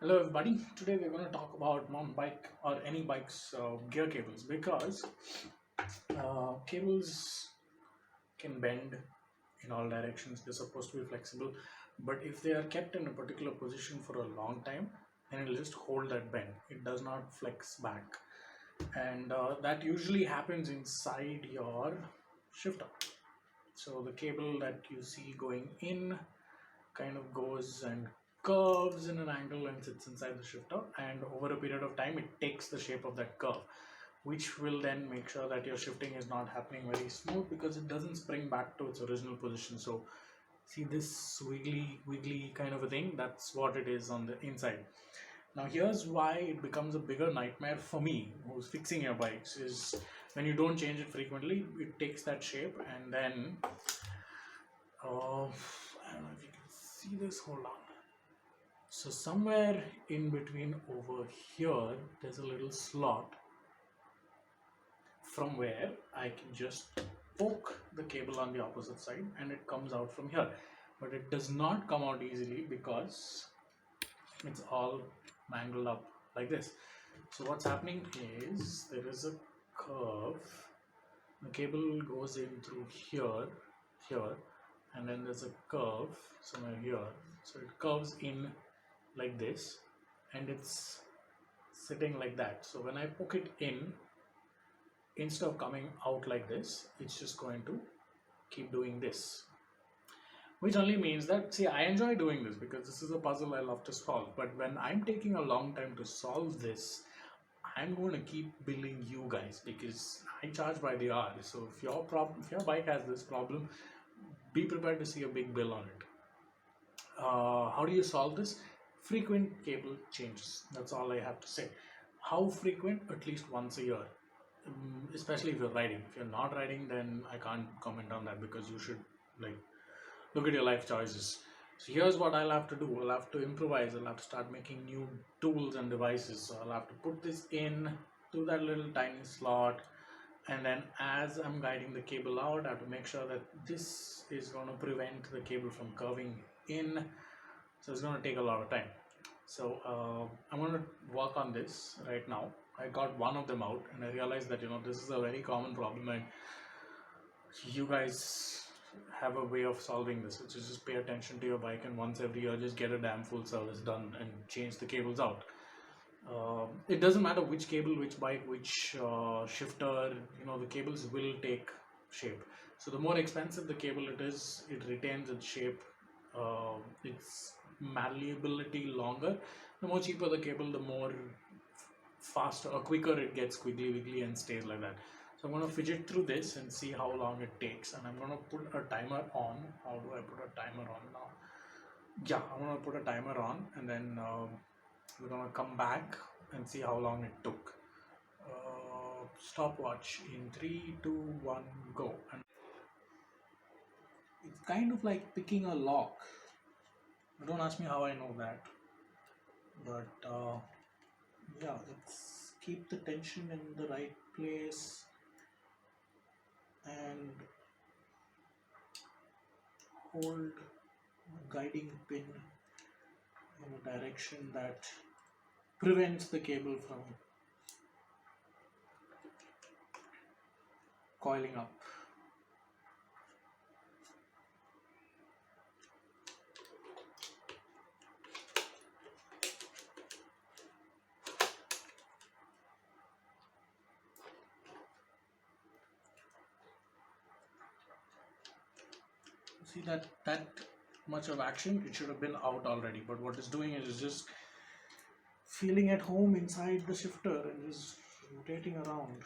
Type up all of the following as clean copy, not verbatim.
Hello everybody. Today we're going to talk about mountain bike or any bike's gear cables because cables can bend in all directions. They're supposed to be flexible, but if they are kept in a particular position for a long time, then it'll just hold that bend. It does not flex back, and that usually happens inside your shifter. So the cable that you see going in kind of goes and curves in an angle and sits inside the shifter, and over a period of time it takes the shape of that curve, which will then make sure that your shifting is not happening very smooth because it doesn't spring back to its original position. So see this wiggly kind of a thing, that's what it is on the inside. Now here's why it becomes a bigger nightmare for me who's fixing your bikes is when you don't change it frequently, it takes that shape, and then I don't know if you can see this, hold on. So somewhere in between over here, there's a little slot from where I can just poke the cable on the opposite side and it comes out from here. But it does not come out easily because it's all mangled up like this. So what's happening is there is a curve. The cable goes in through here, and then there's a curve somewhere here. So it curves in like this, and it's sitting like that. So when I poke it in, instead of coming out like this, it's just going to keep doing this, which only means that, see, I enjoy doing this because this is a puzzle I love to solve. But when I'm taking a long time to solve this, I'm going to keep billing you guys because I charge by the hour. So if your bike has this problem, be prepared to see a big bill on it. How do you solve this? Frequent cable changes. That's all I have to say. How frequent? At least once a year. Especially if you're riding. If you're not riding, then I can't comment on that because you should like look at your life choices. So here's what I'll have to do. I'll have to improvise. I'll have to start making new tools and devices. So I'll have to put this in to that little tiny slot, and then as I'm guiding the cable out, I have to make sure that this is going to prevent the cable from curving in. So it's going to take a lot of time. So I'm going to work on this right now. I got one of them out and I realized that this is a very common problem, and you guys have a way of solving this, which is just pay attention to your bike and once every year just get a damn full service done and change the cables out. It doesn't matter which cable, which bike, which shifter, the cables will take shape. So the more expensive the cable it is, it retains its shape, its malleability longer. The more cheaper the cable, the more faster or quicker it gets squiggly wiggly and stays like that. So I'm going to fidget through this and see how long it takes, and I'm going to put a timer on. How do I put a timer on now? Yeah, I'm going to put a timer on, and then we're going to come back and see how long it took. Stopwatch in 3 2 1 go. And it's kind of like picking a lock. Don't ask me how I know that, but yeah, let's keep the tension in the right place and hold a guiding pin in a direction that prevents the cable from coiling up. See that much of action, it should have been out already, but what it's doing is just feeling at home inside the shifter and just rotating around.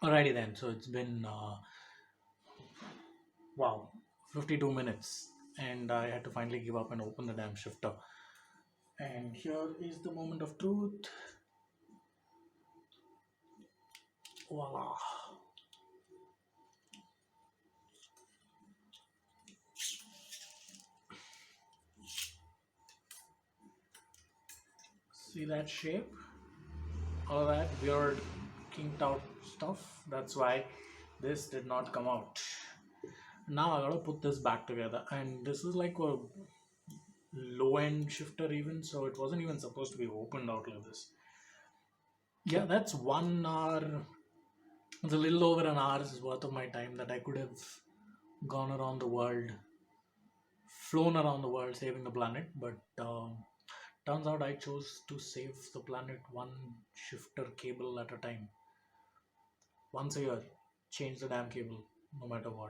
Alrighty then, so it's been wow, 52 minutes, and I had to finally give up and open the damn shifter. And here is the moment of truth. Voila. See that shape? All that weird kinked out stuff. That's why this did not come out. Now I gotta put this back together, and this is like a low end shifter, even so, it wasn't even supposed to be opened out like this. Yeah, that's 1 hour. It's a little over an hour's worth of my time that I could have gone around the world, flown around the world saving the planet, but turns out I chose to save the planet one shifter cable at a time. Once a year, change the damn cable, no matter what.